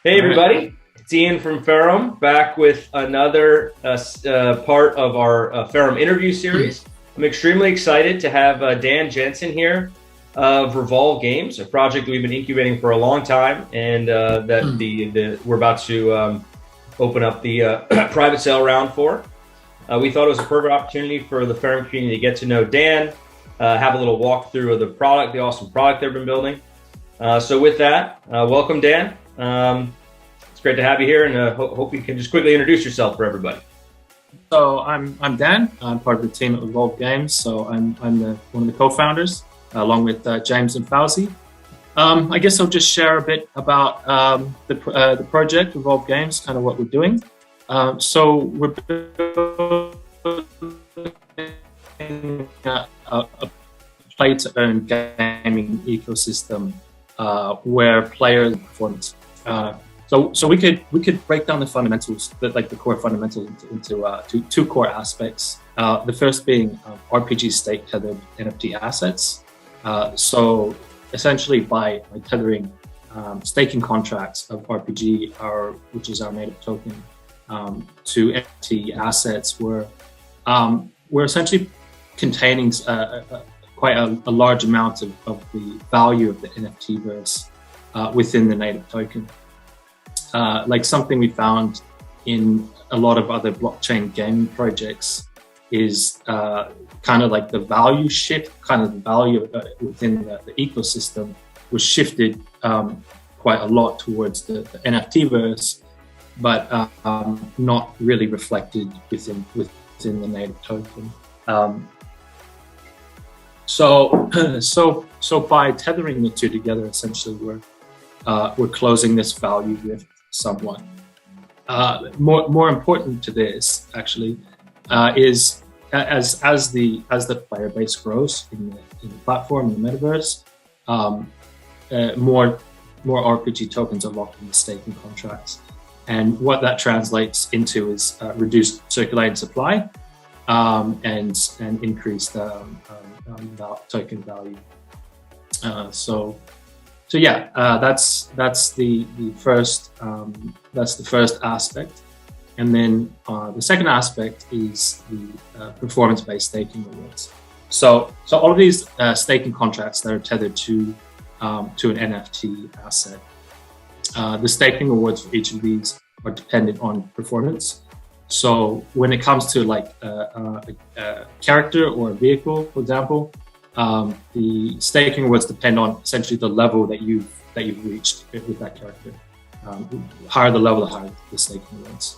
Hey everybody, it's Ian from Ferrum, back with another part of our Ferrum interview series. I'm extremely excited to have Dan Jensen here of Revolve Games, a project that we've been incubating for a long time, and we're about to open up the private sale round for. We thought it was a perfect opportunity for the Ferrum community to get to know Dan, have a little walkthrough of the product, the awesome product they've been building. So with that, welcome Dan. It's great to have you here, and hope you can just quickly introduce yourself for everybody. So I'm Dan. I'm part of the team at Revolve Games. So I'm one of the co-founders, along with James and Fauzi. I guess I'll just share a bit about the project Revolve Games, kind of what we're doing. So we're building a play-to-earn gaming ecosystem where players performance. So we could break down the fundamentals, the core fundamentals, into two core aspects. The first being RPG stake tethered NFT assets. So essentially by tethering staking contracts of RPG, which is our native token, to NFT assets, we're essentially containing quite a large amount of the value of the NFT verse within the native token. Like something we found in a lot of other blockchain gaming projects is kind of like the value shift, kind of the value within the ecosystem was shifted quite a lot towards the NFT verse, but not really reflected within the native token. So by tethering the two together, essentially we're closing this value rift somewhat. More important to this actually is as the player base grows in the platform, in the metaverse, more RPG tokens are locked in the staking contracts, and what that translates into is reduced circulating supply and increased token value. So yeah, that's the first aspect, and then the second aspect is the performance-based staking rewards. So all of these staking contracts that are tethered to an NFT asset, the staking rewards for each of these are dependent on performance. So when it comes to like a character or a vehicle, for example, the staking rewards depend on essentially the level that you've reached with that character. Higher the level, the higher the staking rewards.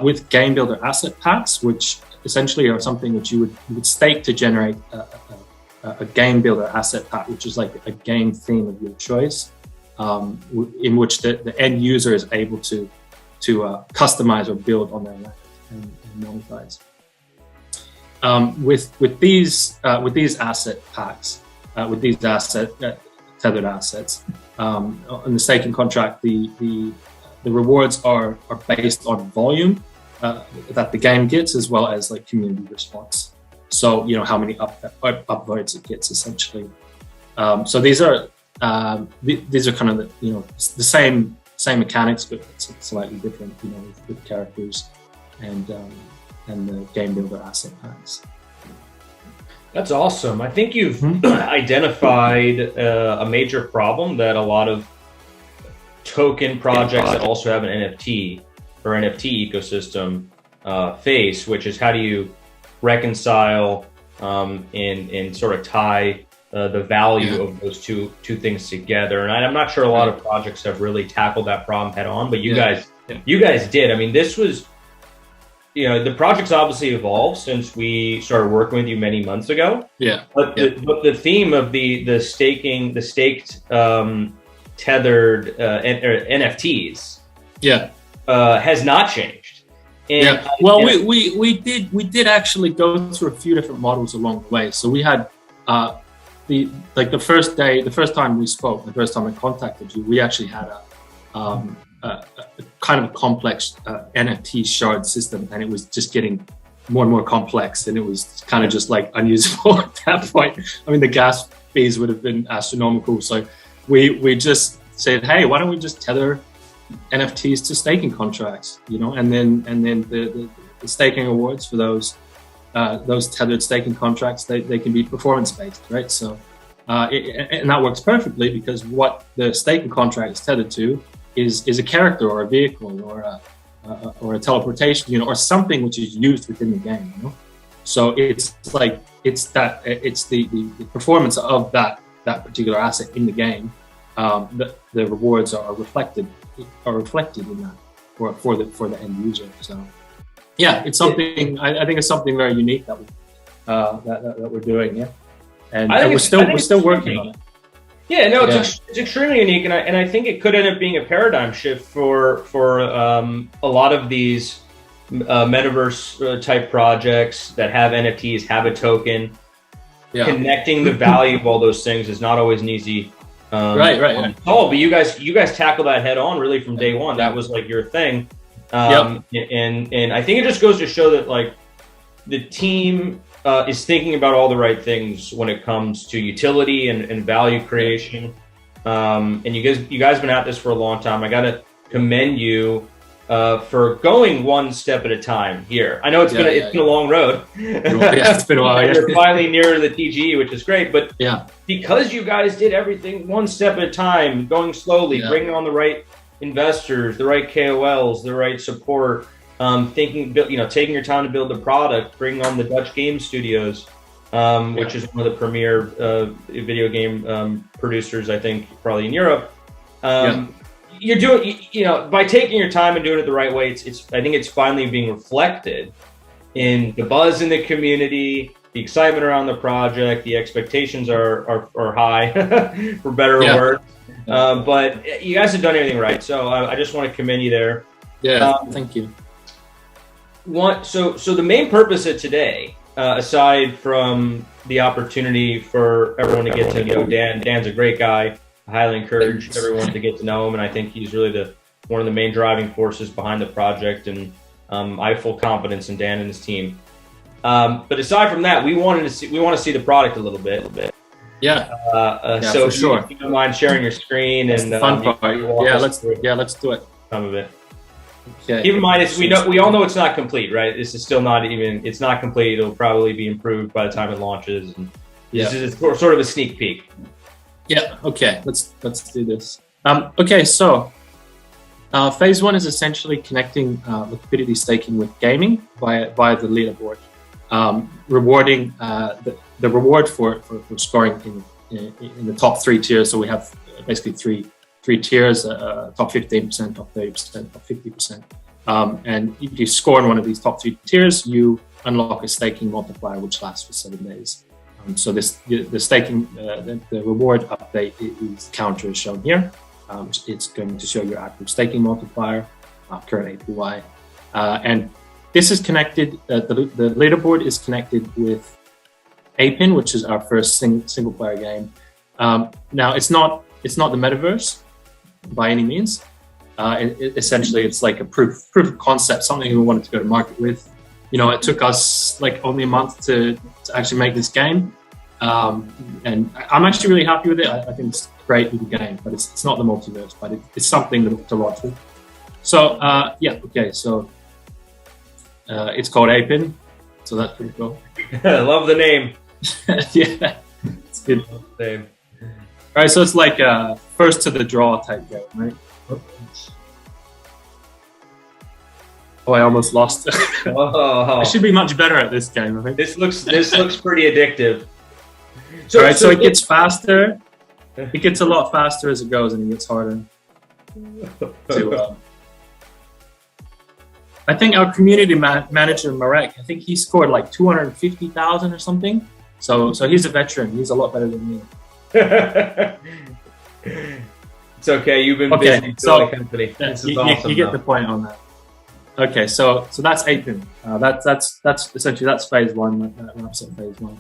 With game builder asset packs, which essentially are something which you would stake to generate a game builder asset pack, which is like a game theme of your choice, in which the end user is able to customize or build on their land and monetize. With these asset packs, with these tethered assets, on the staking contract, the rewards are based on volume that the game gets, as well as like community response. So how many upvotes it gets essentially. So these are kind of the same mechanics, but it's slightly different, with characters and the game builder asset packs. That's awesome. I think you've identified a major problem that a lot of token projects that also have an NFT or NFT ecosystem face, which is how do you reconcile and sort of tie the value of those two things together. And I'm not sure a lot of projects have really tackled that problem head on, but you guys did. I mean, this was, the project's obviously evolved since we started working with you many months ago. But the theme of the staked tethered NFTs has not changed. And, well, we did actually go through a few different models along the way. So we had the first time we spoke, the first time I contacted you, we actually had a kind of a complex NFT shard system, and it was just getting more and more complex, and it was kind of just like unusable at that point. I mean, the gas fees would have been astronomical. So we just said, hey, why don't we just tether NFTs to staking contracts, and then the staking awards for those tethered staking contracts, they can be performance based, right? So and that works perfectly because what the staking contract is tethered to is a character or a vehicle or a teleportation, or something which is used within the game, So it's the performance of that particular asset in the game. The rewards are reflected in that for the end user. So yeah, it's something I think it's something very unique that we're doing. Yeah, and we're still working on it. Yeah, no, it's extremely unique, and I think it could end up being a paradigm shift for a lot of these metaverse type projects that have NFTs, have a token. Yeah. Connecting the value of all those things is not always an easy right. Oh, but you guys tackle that head on really from day one. That was like your thing. And I think it just goes to show that like the team is thinking about all the right things when it comes to utility and value creation. And you guys have been at this for a long time. I got to commend you for going one step at a time here. I know it's been a long road. It's been a while. You're finally near the TGE, which is great. But because you guys did everything one step at a time, going slowly, bringing on the right investors, the right KOLs, the right support, taking your time to build the product, bringing on the Dutch game studios, which is one of the premier video game producers, I think, probably in Europe. You're doing, by taking your time and doing it the right way, I think it's finally being reflected in the buzz in the community, the excitement around the project, the expectations are high, for better or worse. But you guys have done everything right, so I just want to commend you there. Thank you. So the main purpose of today, aside from the opportunity for everyone to get to know Dan, Dan's a great guy. I highly encourage everyone to get to know him, and I think he's really one of the main driving forces behind the project, and I have full confidence in Dan and his team. But aside from that, we want to see the product a little bit. So for sure. If you don't mind sharing your screen and the fun part. Let's do it. Some of it. Okay. Keep in mind, we all know it's not complete, right? This is still it's not complete. It'll probably be improved by the time it launches. And this is sort of a sneak peek. Yeah. Okay. Let's do this. Okay. So phase one is essentially connecting liquidity staking with gaming via the leaderboard, rewarding the reward for scoring in the top 3 tiers. So we have basically three tiers: top 15%, top 30%, top 50%. And if you score in one of these top 3 tiers, you unlock a staking multiplier which lasts for 7 days. So the staking, the reward update is counter is shown here. It's going to show your active staking multiplier, current APY, and this is connected. The leaderboard is connected with Apin, which is our first single player game. Now it's not the metaverse by any means. Essentially, it's like a proof of concept, something we wanted to go to market with. It took us like only a month to actually make this game, and I'm actually really happy with it. I think it's a great little game, but it's not the multiverse, but it's something to watch with. So so it's called Apin, so that's pretty cool. I love the name. Yeah, it's good. Name. All right, so it's like a first to the draw type game, right? Oh, I almost lost. I should be much better at this game, I think. This looks pretty addictive. So it gets faster. It gets a lot faster as it goes, and it gets harder to. I think our community manager Marek, I think he scored like 250,000 or something. So he's a veteran. He's a lot better than me. It's okay. You've been busy building a company. This is awesome. You get the point on that. Okay, so that's Apin. That's essentially that's phase one. That wraps up phase one.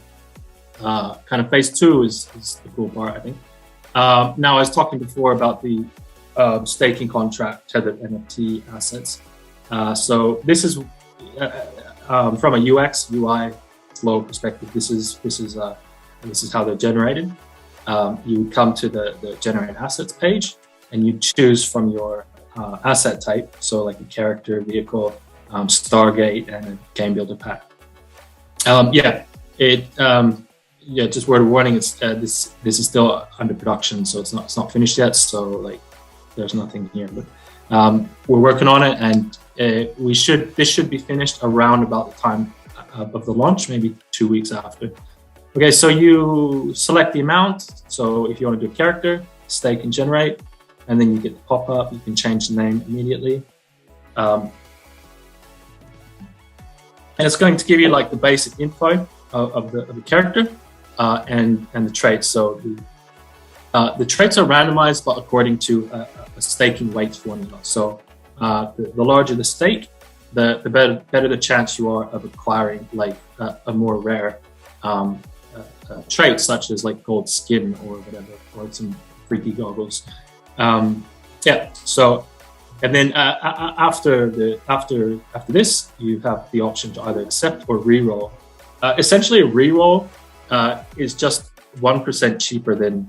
Kind of phase two is the cool part, I think. Now I was talking before about the staking contract tethered NFT assets. So this is from a UX UI flow perspective. This is how they're generated. You come to the generate assets page, and you choose from your asset type, so like a character, vehicle, Stargate, and a game builder pack. Just word of warning, it's this is still under production, so it's not finished yet. So like, there's nothing here, but we're working on it, and this should be finished around about the time of the launch, maybe 2 weeks after. Okay, so you select the amount. So if you want to do a character, stake and generate, and then you get the pop-up. You can change the name immediately. And it's going to give you like the basic info of the character and the traits. So the traits are randomized, but according to a staking weight formula. So the larger the stake, the better the chance you are of acquiring like a more rare trait, such as like gold skin or whatever, or some freaky goggles. So, and then after this, you have the option to either accept or reroll. Essentially, a reroll is just 1% cheaper than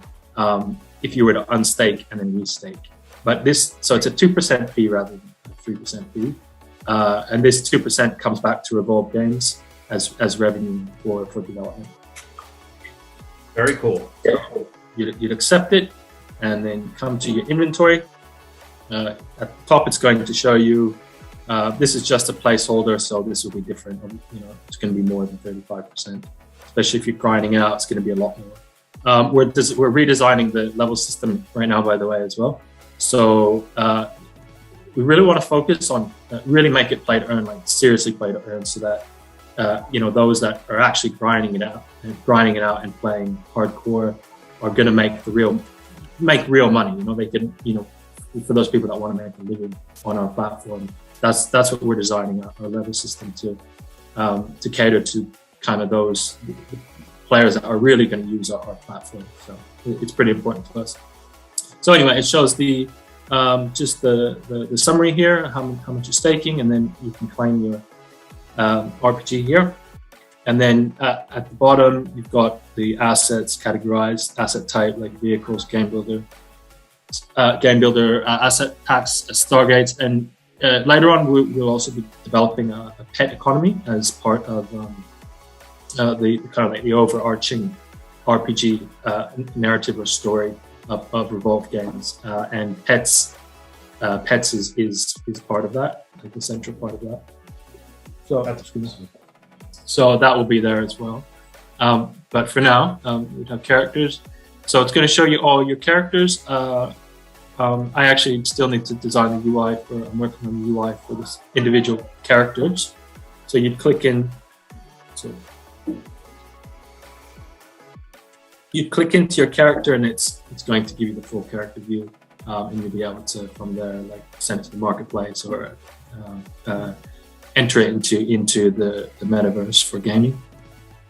if you were to unstake and then restake. But so it's a 2% fee rather than a 3% fee. And this 2% comes back to Revolve Games as revenue for development. Very cool. You'd accept it, and then come to your inventory. At the top, it's going to show you. This is just a placeholder, so this will be different. It's going to be more than 35%. Especially if you're grinding out, it's going to be a lot more. We're redesigning the level system right now, by the way, as well. So we really want to focus on really make it play to earn, like seriously play to earn, so that those that are actually grinding it out and playing hardcore are going to make real money. They can, for those people that want to make a living on our platform, that's what we're designing our level system to cater to kind of those players that are really going to use our platform. So it's pretty important to us. So anyway, it shows the just the summary here, how much you're staking, and then you can claim your RPG here. And then at the bottom, you've got the assets categorized, asset type like vehicles, game builder, asset packs, Stargates, and later on we'll also be developing a pet economy as part of the kind of like the overarching RPG narrative or story of Revolve Games, and pets is part of that, like the central part of that. So that will be there as well. But for now, we have characters. So it's going to show you all your characters. I actually still need to design the UI I'm working on the UI for this individual characters. So you'd click in. So you click into your character, and it's going to give you the full character view, and you'll be able to from there like send it to the marketplace or enter it into the metaverse for gaming.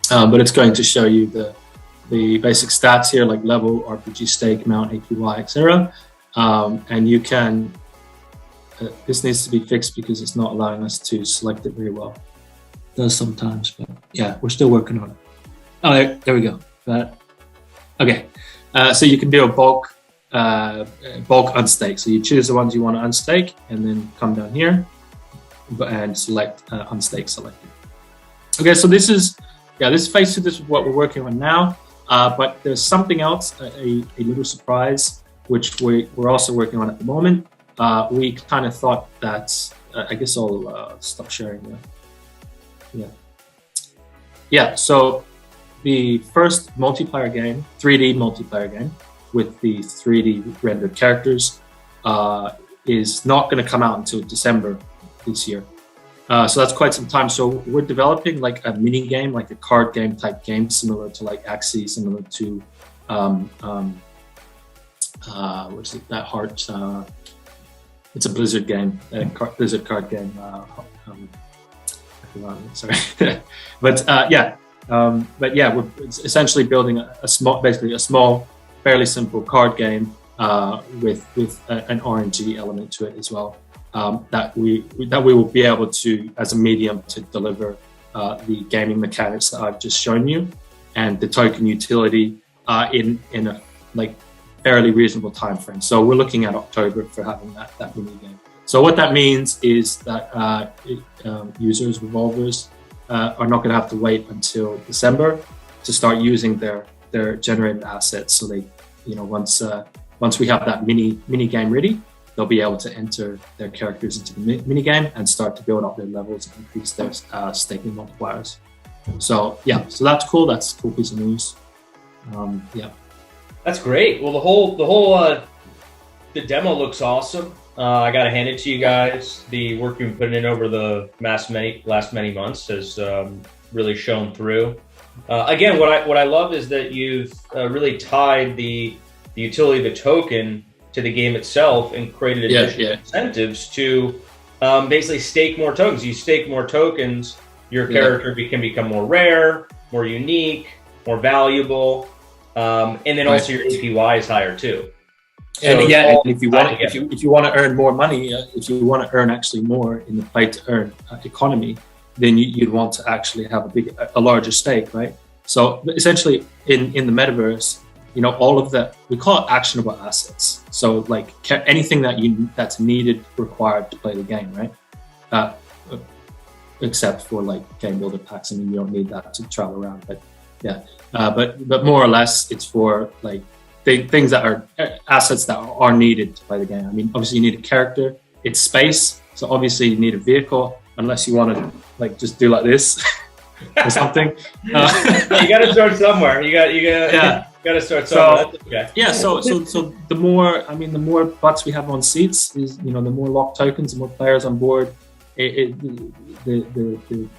But it's going to show you the basic stats here, like level, RPG stake, amount, APY, etc. And you can. This needs to be fixed because it's not allowing us to select it very well. It does sometimes, but yeah, we're still working on it. Oh, there we go. Okay, so you can do a bulk unstake. So you choose the ones you want to unstake, and then come down here and select unstake selected. Okay, so this is phase 2. This is what we're working on now. But there's something else, a little surprise, which we're also working on at the moment. We kind of thought that I guess I'll stop sharing now. Yeah. So the first multiplayer game, 3D multiplayer game with the 3D rendered characters, is not going to come out until December this year. So that's quite some time. So we're developing like a mini game, like a card game type game, similar to like Axie, similar to what's it? That Heart. It's a Blizzard game, Blizzard card game. Sorry, but we're essentially building a small, fairly simple card game with an RNG element to it as well. That we will be able to, as a medium, to deliver the gaming mechanics that I've just shown you, and the token utility in a like fairly reasonable time frame. So we're looking at October for having that mini game. So what that means is that users, revolvers, are not going to have to wait until December to start using their generated assets. So they, once we have that mini game ready, they'll be able to enter their characters into the mini game and start to build up their levels and increase their staking multipliers. So yeah, so that's cool. That's a cool piece of news. Yeah, that's great. Well, the demo looks awesome. I got to hand it to you guys. The work you've been putting in over the last many months has really shown through. Again, what I love is that you've really tied the utility of the token to the game itself and created additional incentives to basically stake more tokens. You stake more tokens, your character can become more rare, more unique, more valuable, and then also your APY is higher too. So and if you want to earn more money, if you want to earn actually more in the play to earn economy, then you'd want to actually have a larger stake, right? So essentially, in the metaverse, all of that, we call it actionable assets. So like anything that's needed, required to play the game, right? Except for like game builder packs. I mean, you don't need that to travel around, but yeah. But more or less, it's for like things that are assets that are needed to play the game. I mean, obviously you need a character, it's space. So obviously you need a vehicle, unless you want to like just do like this or something. You got to start somewhere. You got to start somewhere. That's okay. Yeah. So the more butts we have on seats is, the more locked tokens, the more players on board. The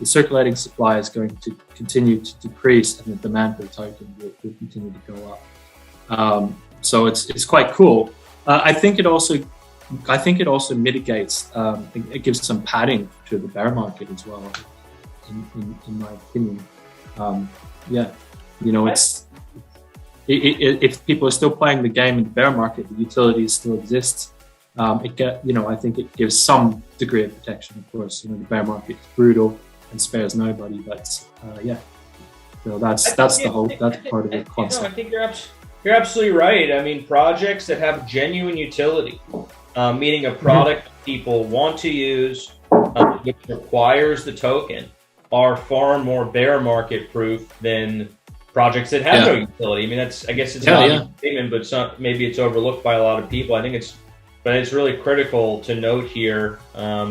circulating supply is going to continue to decrease, and the demand for the token will continue to go up. So it's quite cool. I think it also mitigates. It gives some padding to the bear market as well, in my opinion. If people are still playing the game in the bear market, the utility still exists. I think it gives some degree of protection. Of course, the bear market is brutal and spares nobody. But so that's part of the concept. I think you're absolutely right. I mean, projects that have genuine utility, meaning a product people want to use, which requires the token, are far more bear market proof than projects that have no utility. I mean, I guess it's not a statement, but maybe it's overlooked by a lot of people. But it's really critical to note here I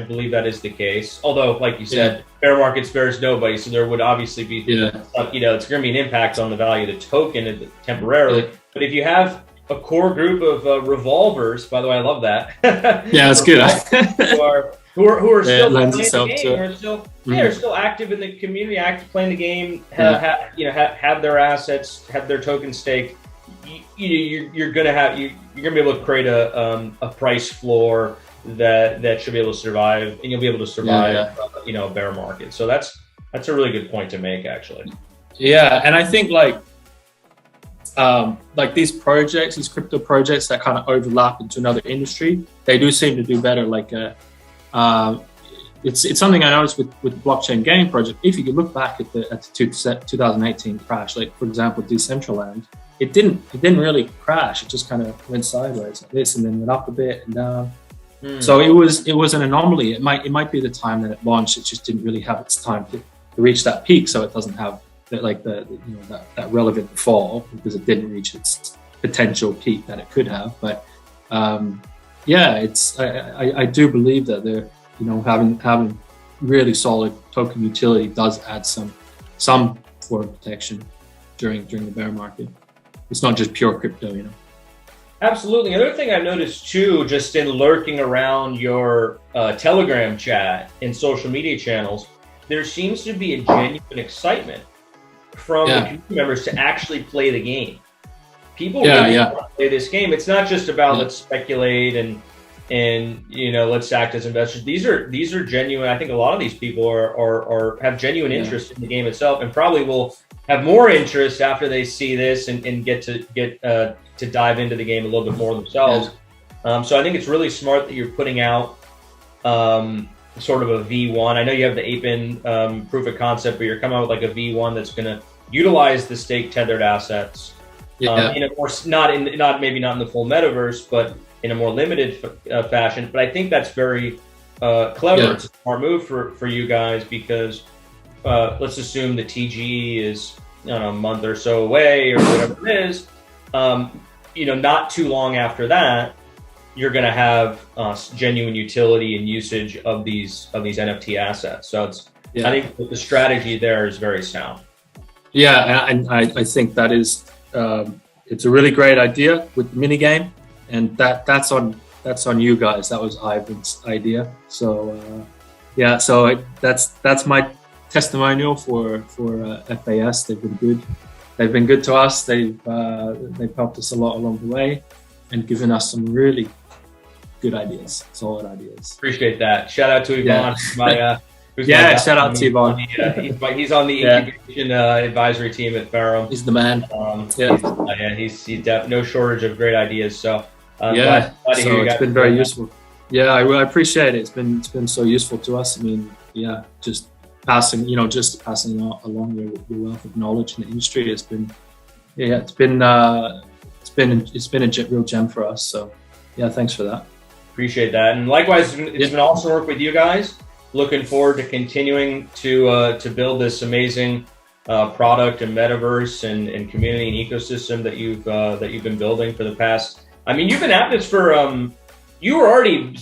believe that is the case. Although, like you said, bear market spares nobody, so there would obviously be, it's going to be an impact on the value of the token temporarily. Yeah. But if you have a core group of revolvers, by the way, I love that. Yeah, that's good. who are still playing the game, are still active in the community, active playing the game, have their assets, have their tokens staked. You're gonna be able to create a price floor that should be able to survive, and you'll be able to survive a bear market. So that's a really good point to make, actually. Yeah, and I think like these crypto projects that kind of overlap into another industry, they do seem to do better. Like it's something I noticed with the blockchain game project. If you could look back at the 2018 crash, like for example Decentraland, it didn't really crash. It just kind of went sideways like this, and then went up a bit and down. So it was an anomaly. It might be the time that it launched. It just didn't really have its time to reach that peak, so it doesn't have that relevant fall because it didn't reach its potential peak that it could have. But I do believe that they're having really solid token utility does add some form of protection during the bear market. It's not just pure crypto, Absolutely. Another thing I've noticed too, just in lurking around your Telegram chat and social media channels, there seems to be a genuine excitement from the community members to actually play the game. People really want to play this game. It's not just about let's speculate and let's act as investors. These are genuine. I think a lot of these people are have genuine interest in the game itself, and probably will have more interest after they see this and get to dive into the game a little bit more themselves. So I think it's really smart that you're putting out sort of a V1. I know you have the Apen proof of concept, but you're coming out with like a V1 that's going to utilize the staked tethered assets Yeah. In a more maybe not in the full metaverse, but in a more limited fashion. But I think that's very clever. Yeah. It's a smart move for you guys because let's assume the TG is a month or so away or whatever it is. Not too long after that, you're going to have genuine utility and usage of these NFT assets. So I think the strategy there is very sound. Yeah, and I think that is it's a really great idea with the mini game, and that's on you guys. That was Ivan's idea. So that's my testimonial for FAS. They've been good. They've been good to us. They've helped us a lot along the way, and given us some really good ideas, solid ideas. Appreciate that. Shout out to Yvonne. Shout out to Yvonne. He's on the incubation advisory team at Ferrum. He's the man. He's no shortage of great ideas. So glad to hear it's been very useful. Yeah, I appreciate it. It's been so useful to us. I mean, just passing along your wealth of knowledge in the industry. It's been a real gem for us. So thanks for that. Appreciate that, and likewise, it's been awesome to work with you guys. Looking forward to continuing to build this amazing product and metaverse and community and ecosystem that you've been building for the past. I mean, you've been at this for you were already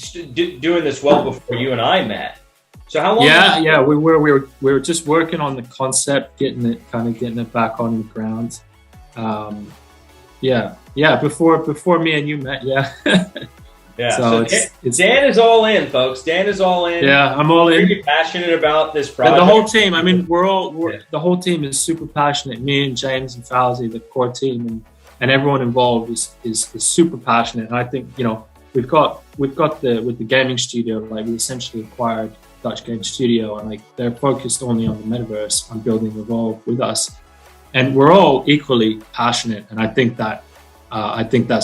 doing this well before you and I met. So how long? We were just working on the concept, getting it back on the ground. Before me and you met. Yeah, so Dan is all in, folks. Dan is all in. Yeah, I'm all in. Really passionate about this project. The whole team. I mean, the whole team is super passionate. Me and James and Fauzi, the core team, and everyone involved is super passionate. And I think we've got with the gaming studio, like we essentially acquired Dutch Game Studio, and like they're focused only on the metaverse, on building Revolve with us, and we're all equally passionate. And I think that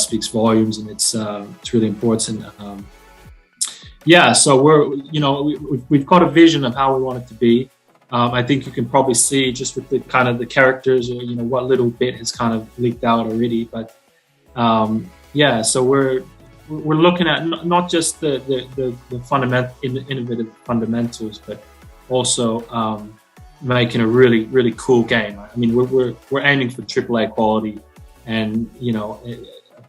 speaks volumes, and it's really important. So we've got a vision of how we want it to be. I think you can probably see just with the kind of the characters, or what little bit has kind of leaked out already. But so we're looking at not just the innovative fundamentals, but also making a really, really cool game. I mean, we're aiming for AAA quality. And a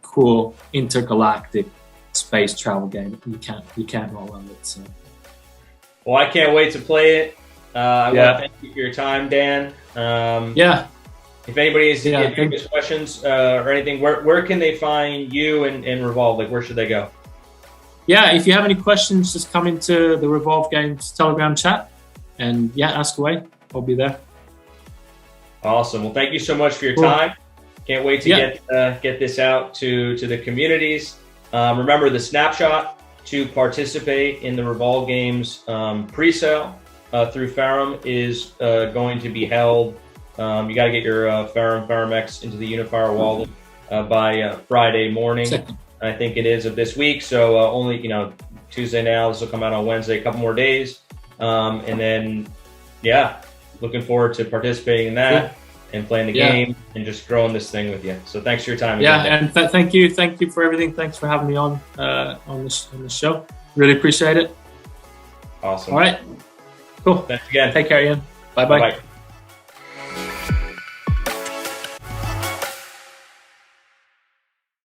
cool intergalactic space travel game. You can't roll on it. So, well, I can't wait to play it. I want to thank you for your time, Dan. If anybody has any questions or anything, where can they find you and Revolve? Like, where should they go? Yeah, if you have any questions, just come into the Revolve Games Telegram chat and ask away. I'll be there. Awesome. Well, thank you so much for your time. Can't wait to get this out to the communities. Remember, the snapshot to participate in the Revolve Games pre-sale through Ferrum is going to be held. You got to get your Ferrum X into the Unifier wallet by Friday morning. I think it is of this week. So only Tuesday now. This will come out on Wednesday. A couple more days, and then looking forward to participating in that. And playing the game and just growing this thing with you. So thanks for your time. And thank you for everything. Thanks for having me on this show. Really appreciate it. Awesome. All right. Cool. Thanks again. Take care, Ian. Bye-bye. Bye-bye.